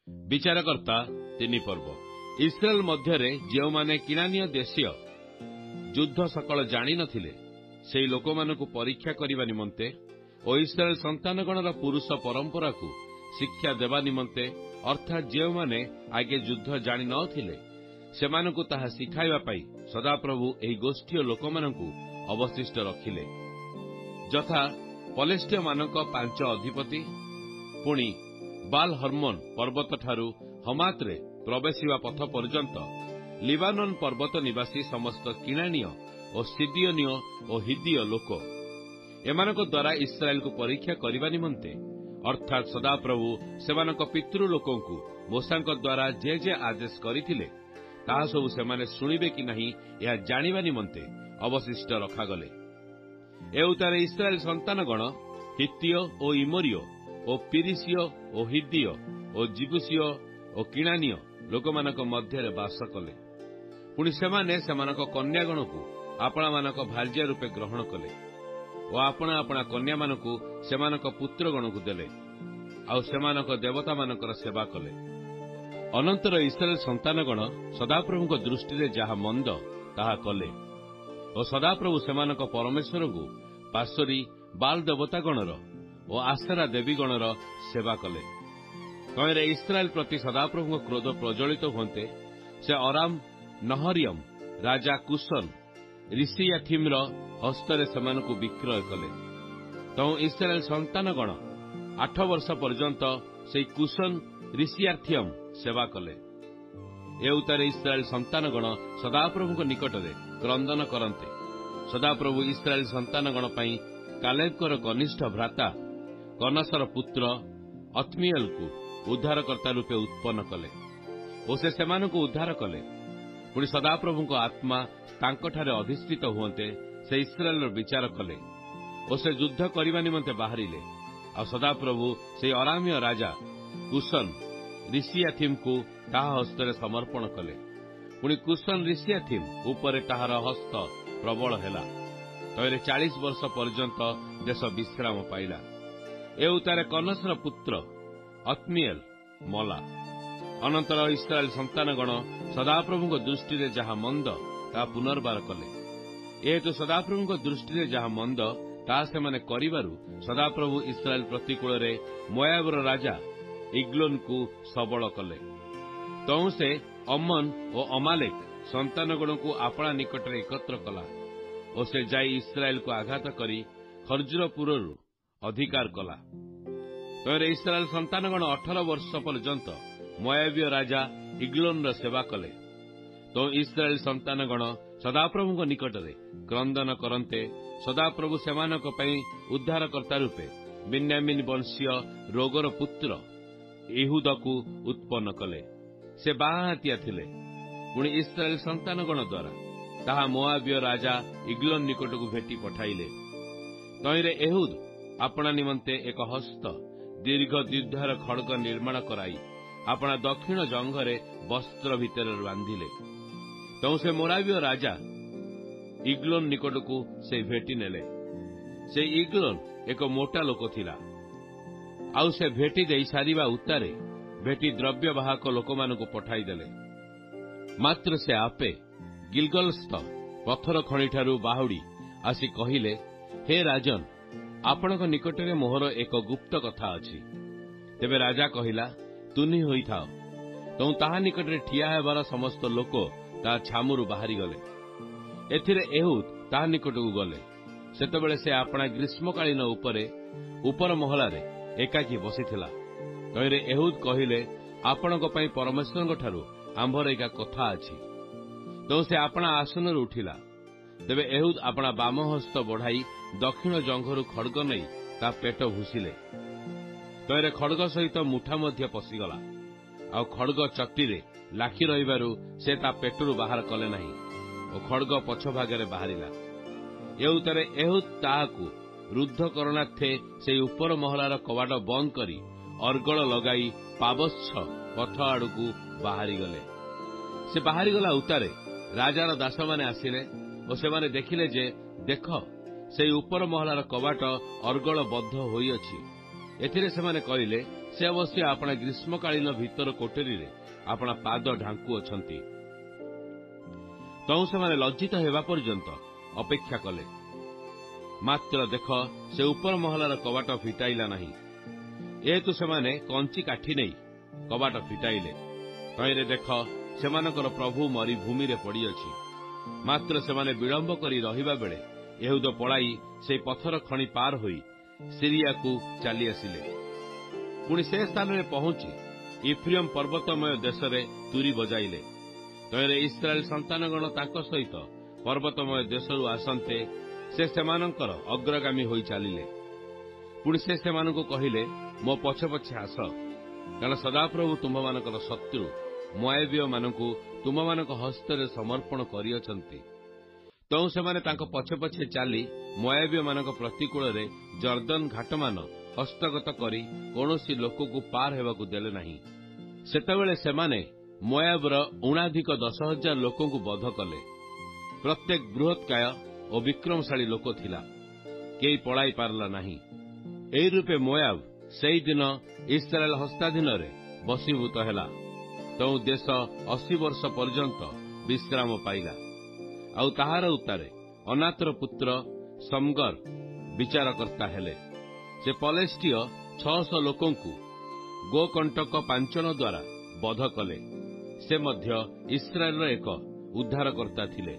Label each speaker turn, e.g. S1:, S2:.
S1: ବିଚାରକର୍ତ୍ତା 3 ପର୍ବ। ଇସ୍ରାଏଲ ମଧ୍ୟରେ ଯେଉଁମାନେ କିଣାନୀୟ ଦେଶୀୟ ଯୁଦ୍ଧ ସକଳ ଜାଣିନଥିଲେ ସେହି ଲୋକମାନଙ୍କୁ ପରୀକ୍ଷା କରିବା ନିମନ୍ତେ ଓ ଇସ୍ରାଏଲ ସନ୍ତାନଗଣର ପୁରୁଷ ପରମ୍ପରାକୁ ଶିକ୍ଷା ଦେବା ନିମନ୍ତେ ଅର୍ଥାତ୍ ଯେଉଁମାନେ ଆଗେ ଯୁଦ୍ଧ ଜାଣିନଥିଲେ ସେମାନଙ୍କୁ ତାହା ଶିଖାଇବା ପାଇଁ ସଦାପ୍ରଭୁ ଏହି ଗୋଷ୍ଠୀୟ ଲୋକମାନଙ୍କୁ ଅବଶିଷ୍ଟ ରଖିଲେ, ଯଥା ପଲେଷ୍ଟିୟମାନଙ୍କ 5 ଅଧିପତି, ପୁଣି ବାଲ୍ ହର୍ମୋନ ପର୍ବତଠାରୁ ହମାତରେ ପ୍ରବେଶିବା ପଥ ପର୍ଯ୍ୟନ୍ତ ଲିବାନନ ପର୍ବତ ନିବାସୀ ସମସ୍ତ କିଣାନୀୟ ଓ ସିଦିଓନୀୟ ଓ ହିଦୀୟ ଲୋକ। ଏମାନଙ୍କ ଦ୍ୱାରା ଇସ୍ରାଏଲକୁ ପରୀକ୍ଷା କରିବା ନିମନ୍ତେ ଅର୍ଥାତ୍ ସଦାପ୍ରଭୁ ସେମାନଙ୍କ ପିତୃ ଲୋକଙ୍କୁ ମୋଶାଙ୍କ ଦ୍ୱାରା ଯେ ଆଦେଶ କରିଥିଲେ ତାହା ସବୁ ସେମାନେ ଶୁଣିବେ କି ନାହିଁ ଏହା ଜାଣିବା ନିମନ୍ତେ ଅବଶିଷ୍ଟ ରଖାଗଲେ। ଏଉତାରେ ଇସ୍ରାଏଲ ସନ୍ତାନଗଣ ହିତୀୟ ଓ ଇମୋରୀୟ ଓ ପିରିସୀୟ ଓ ହିଦୀୟ ଓ ଜିବୁସୀୟ ଓ କିଣାନୀୟ ଲୋକମାନଙ୍କ ମଧ୍ୟରେ ବାସ କଲେ। ପୁଣି ସେମାନେ ସେମାନଙ୍କ କନ୍ୟାଗଣକୁ ଆପଣାମାନଙ୍କ ଭାର୍ଯ୍ୟା ରୂପେ ଗ୍ରହଣ କଲେ ଓ ଆପଣା ଆପଣା କନ୍ୟାମାନଙ୍କୁ ସେମାନଙ୍କ ପୁତ୍ରଗଣକୁ ଦେଲେ, ଆଉ ସେମାନଙ୍କ ଦେବତାମାନଙ୍କର ସେବା କଲେ। ଅନନ୍ତର ଇସ୍ରାଏଲ ସନ୍ତାନଗଣ ସଦାପ୍ରଭୁଙ୍କ ଦୃଷ୍ଟିରେ ଯାହା ମନ୍ଦ ତାହା କଲେ ଓ ସଦାପ୍ରଭୁ ସେମାନଙ୍କ ପରମେଶ୍ୱରଙ୍କୁ ପାଶୋରି ବାଲ୍ ଦେବତାଗଣର ଓ ଆସେରା ଦେବୀଗଣର ସେବା କଲେ। ତହିଁରେ ଇସ୍ରାଏଲ ପ୍ରତି ସଦାପ୍ରଭୁଙ୍କ କ୍ରୋଧ ପ୍ରଜ୍ୱଳିତ ହୁଅନ୍ତେ ସେ ଅରାମ ନହରିୟମ ରାଜା କୁଶନ ରିସିୟାଥିମ୍ର ହସ୍ତରେ ସେମାନଙ୍କୁ ବିକ୍ରୟ କଲେ। ତେଣୁ ଇସ୍ରାଏଲ ସନ୍ତାନଗଣ 8 ବର୍ଷ ପର୍ଯ୍ୟନ୍ତ ସେହି କୁଶନ ରିସିୟାଥିୟମ ସେବା କଲେ। ଏଉତାରେ ଇସ୍ରାଏଲ ସନ୍ତାନଗଣ ସଦାପ୍ରଭୁଙ୍କ ନିକଟରେ କ୍ରନ୍ଦନ କରନ୍ତେ ସଦାପ୍ରଭୁ ଇସ୍ରାଏଲ ସନ୍ତାନଗଣ ପାଇଁ କାଲେବଙ୍କର କନିଷ୍ଠ ଭ୍ରାତା କନସର ପୁତ୍ର ଅତ୍ନିଏଲକୁ ଉଦ୍ଧାରକର୍ତ୍ତା ରୂପେ ଉତ୍ପନ୍ନ କଲେ ଓ ସେ ସେମାନଙ୍କୁ ଉଦ୍ଧାର କଲେ। ପୁଣି ସଦାପ୍ରଭୁଙ୍କ ଆତ୍ମା ତାଙ୍କଠାରେ ଅଧିଷ୍ଠିତ ହୁଅନ୍ତେ ସେ ଇସ୍ରାଏଲର ବିଚାର କଲେ ଓ ସେ ଯୁଦ୍ଧ କରିବା ନିମନ୍ତେ ବାହାରିଲେ। ଆଉ ସଦାପ୍ରଭୁ ସେହି ଅରାମୀୟ ରାଜା କୁଶନ ରିସିୟାଥିମ୍କୁ ତାହା ହସ୍ତରେ ସମର୍ପଣ କଲେ। ପୁଣି କୁଶନ ରିସିୟାଥିମ୍ ଉପରେ ତାହାର ହସ୍ତ ପ୍ରବଳ ହେଲା। ତହିଁରେ 40 ବର୍ଷ ପର୍ଯ୍ୟନ୍ତ ଦେଶ ବିଶ୍ରାମ ପାଇଲା। ଏଉତାରେ କନସର ପୁତ୍ର ଅତ୍ନିଏଲ ମଲା। ଅନନ୍ତର ଇସ୍ରାଏଲ ସନ୍ତାନଗଣ ସଦାପ୍ରଭୁଙ୍କ ଦୃଷ୍ଟିରେ ଯାହା ମନ୍ଦ ତାହା ପୁନର୍ବାର କଲେ। ଏହେତୁ ସଦାପ୍ରଭୁଙ୍କ ଦୃଷ୍ଟିରେ ଯାହା ମନ୍ଦ ତାହା ସେମାନେ କରିବାରୁ ସଦାପ୍ରଭୁ ଇସ୍ରାଏଲ ପ୍ରତିକୂଳରେ ମୋୟାବର ରାଜା ଇଗ୍ଲୋନକୁ ସବଳ କଲେ। ତେଣୁ ସେ ଅମନ ଓ ଅମାଲେକ ସନ୍ତାନଗଣକୁ ଆପଣା ନିକଟରେ ଏକତ୍ର କଲା ଓ ସେ ଯାଇ ଇସ୍ରାଏଲକୁ ଆଘାତ କରି ଖର୍ଜୁରପୁରରୁ ଅଧିକାର କଲା। ତହିଁରେ ଇସ୍ରାଏଲ ସନ୍ତାନଗଣ 18 ବର୍ଷ ପର୍ଯ୍ୟନ୍ତ ମୋୟାବୀୟ ରାଜା ଇଗ୍ଲୋନର ସେବା କଲେ। ତେଣୁ ଇସ୍ରାଏଲ ସନ୍ତାନଗଣ ସଦାପ୍ରଭୁଙ୍କ ନିକଟରେ କ୍ରନ୍ଦନ କରନ୍ତେ ସଦାପ୍ରଭୁ ସେମାନଙ୍କ ପାଇଁ ଉଦ୍ଧାରକର୍ତ୍ତା ରୂପେ ବିନ୍ୟାମିନ ବଂଶୀୟ ରୋଗର ପୁତ୍ର ଇହୁଦକୁ ଉତ୍ପନ୍ନ କଲେ। ସେ ବାଆଁହାତିଆ ଥିଲେ। ପୁଣି ଇସ୍ରାଏଲ ସନ୍ତାନଗଣ ଦ୍ୱାରା ତାହା ମୋଆବୀୟ ରାଜା ଇଗ୍ଲୋନ ନିକଟକୁ ଭେଟି ପଠାଇଲେ। ତହିଁରେ ଏହୁଦ ଆପଣା ନିମନ୍ତେ ଏକ ହସ୍ତ ଦୀର୍ଘ ଦ୍ୱିଧାର ଖଡ୍ଗ ନିର୍ମାଣ କରାଇ ଆପଣା ଦକ୍ଷିଣ ଜଙ୍ଘରେ ବସ୍ତ୍ର ଭିତରେ ବାନ୍ଧିଲେ। ତେଣୁ ସେ ମୋଆବୀୟ ରାଜା ଇଗ୍ଲୋନ ନିକଟକୁ ସେ ଭେଟି ନେଲେ। ସେ ଇଗ୍ଲୋନ ଏକ ମୋଟା ଲୋକ ଥିଲା। ଆଉ ସେ ଭେଟି ଦେଇ ସାରିବା ଉତ୍ତାରେ ଭେଟି ଦ୍ରବ୍ୟବାହକ ଲୋକମାନଙ୍କୁ ପଠାଇଦେଲେ। ମାତ୍ର ସେ ଆପେ ଗିଲଗଲସ୍ଥ ପଥର ଖଣିଠାରୁ ବାହୁଡ଼ି ଆସି କହିଲେ, ହେ ରାଜନ, ଆପଣଙ୍କ ନିକଟରେ ମୋହର ଏକ ଗୁପ୍ତ କଥା ଅଛି। ତେବେ ରାଜା କହିଲା, ତୁନି ହୋଇଥାଅ। ତେଣୁ ତାହା ନିକଟରେ ଠିଆ ହେବାର ସମସ୍ତ ଲୋକ ତାହା ଛାମୁରୁ ବାହାରିଗଲେ। ଏଥିରେ ଏହୁଦ ତାହା ନିକଟକୁ ଗଲେ। ସେତେବେଳେ ସେ ଆପଣା ଗ୍ରୀଷ୍ମକାଳୀନ ଉପରେ ଉପର ମହଲାରେ ଏକାକୀ ବସିଥିଲା। ତହିଁରେ ଏହୁଦ କହିଲେ, ଆପଣଙ୍କ ପାଇଁ ପରମେଶ୍ୱରଙ୍କଠାରୁ ଆମ୍ଭର ଏକ କଥା ଅଛି। ତେଣୁ ସେ ଆପଣା ଆସନରୁ ଉଠିଲା। ତେବେ ଏହୁଦ ଆପଣା ବାମ ହସ୍ତ ବଢ଼ାଇ ଦକ୍ଷିଣ ଜଙ୍ଘରୁ ଖଡ୍ଗ ନେଇ ତା ପେଟ ଭୁଷିଲେ। ତହିଁରେ ଖଡ୍ଗ ସହିତ ମୁଠା ମଧ୍ୟ ପଶିଗଲା। ଆଉ ଖଡ୍ଗ ଚଟିରେ ଲାଖି ରହିବାରୁ ସେ ତା ପେଟରୁ ବାହାର କଲେ ନାହିଁ ଓ ଖଡ୍ଗ ପଛଭାଗରେ ବାହାରିଲା। ଏଉତାରେ ଏହୁଦ ତାହାକୁ ରୁଦ୍ଧ କରଣାର୍ଥେ ସେହି ଉପର ମହଲାର କବାଟ ବନ୍ଦ କରି ଅର୍ଗଳ ଲଗାଇ ପାବଚ୍ଛ ପଥ ଆଡ଼କୁ ବାହାରିଗଲେ। ସେ ବାହାରିଗଲା ଉତ୍ତାରେ ରାଜାର ଦାସମାନେ ଆସିଲେ ଓ ସେମାନେ ଦେଖିଲେ ଯେ, ଦେଖ, ସେହି ଉପର ମହଲାର କବାଟ ଅର୍ଗଳ ବଦ୍ଧ ହୋଇଅଛି। ଏଥିରେ ସେମାନେ କହିଲେ, ସେ ଅବଶ୍ୟ ଆପଣା ଗ୍ରୀଷ୍ମକାଳୀନ ଭିତର କୋଠରୀରେ ଆପଣା ପାଦ ଢାଙ୍କୁଅଛନ୍ତି। ତହୁଁ ସେମାନେ ଲଜ୍ଜିତ ହେବା ପର୍ଯ୍ୟନ୍ତ ଅପେକ୍ଷା କଲେ। ମାତ୍ର ଦେଖ, ସେ ଉପର ମହଲାର କବାଟ ଫିଟାଇଲା ନାହିଁ। ଏହେତୁ ସେମାନେ କଞ୍ଚି କାଠି ନେଇ କବାଟ ଫିଟାଇଲେ। ତହିଁରେ ଦେଖ, ସେମାନଙ୍କର ପ୍ରଭୁ ମରି ଭୂମିରେ ପଡ଼ିଅଛି। ମାତ୍ର ସେମାନେ ବିଳମ୍ବ କରି ରହିବା ବେଳେ ଏହୁଦ ପଳାଇ ସେହି ପଥର ଖଣି ପାର ହୋଇ ସିରିଆକୁ ଚାଲି ଆସିଲେ। ପୁଣି ସେ ସ୍ଥାନରେ ପହଞ୍ଚି ଇଫ୍ରିୟମ୍ ପର୍ବତମୟ ଦେଶରେ ତୁରୀ ବଜାଇଲେ। ତହିଁରେ ଇସ୍ରାଏଲ ସନ୍ତାନଗଣ ତାଙ୍କ ସହିତ ପର୍ବତମୟ ଦେଶରୁ ଆସନ୍ତେ ସେ ସେମାନଙ୍କର ଅଗ୍ରଗାମୀ ହୋଇ ଚାଲିଲେ। ପୁଣି ସେ ସେମାନଙ୍କୁ କହିଲେ, ମୋ ପଛେ ପଛେ ଆସ, କାରଣ ସଦାପ୍ରଭୁ ତୁମ୍ଭମାନଙ୍କର ଶତ୍ରୁ ମୋଆବୀୟମାନଙ୍କୁ ତୁମମାନଙ୍କ ହସ୍ତରେ ସମର୍ପଣ କରିଅଛନ୍ତି। ତହୁଁ ସେମାନେ ତାଙ୍କ ପଛେ ପଛେ ଚାଲି ମୋଆବୀୟମାନଙ୍କ ପ୍ରତିକୂଳରେ ଜର୍ଦ୍ଦନ ଘାଟମାନ ହସ୍ତଗତ କରି କୌଣସି ଲୋକକୁ ପାର ହେବାକୁ ଦେଲେ ନାହିଁ। ସେତେବେଳେ ସେମାନେ ମୋଆବର ଊଣାଧିକ 10,000 ଲୋକଙ୍କୁ ବଧ କଲେ। ପ୍ରତ୍ୟେକ ବୃହତ୍କାୟ ଓ ବିକ୍ରମଶାଳୀ ଲୋକ ଥିଲା, କେହି ପଳାଇ ପାରିଲା ନାହିଁ। ଏହି ରୂପେ ମୋଆବ ସେହିଦିନ ଇସ୍ରାଏଲ ହସ୍ତାଧୀନରେ ବଶୀଭୂତ ହେଲା। ତହୁଁ ଦେଶ 80 ବର୍ଷ ପର୍ଯ୍ୟନ୍ତ ବିଶ୍ରାମ ପାଇଲା। ଆଉ ତାହାର ଉତ୍ତାରେ ଅନାତର ପୁତ୍ର ସମଗର ବିଚାରକର୍ତ୍ତା ହେଲେ। ସେ ପଲେଷ୍ଟୀୟ 600 ଲୋକଙ୍କୁ ଗୋକଣ୍ଟକ ପାଞ୍ଚଣ ଦ୍ୱାରା ବଧ କଲେ। ସେ ମଧ୍ୟ ଇସ୍ରାଏଲର ଏକ ଉଦ୍ଧାରକର୍ତ୍ତା ଥିଲେ।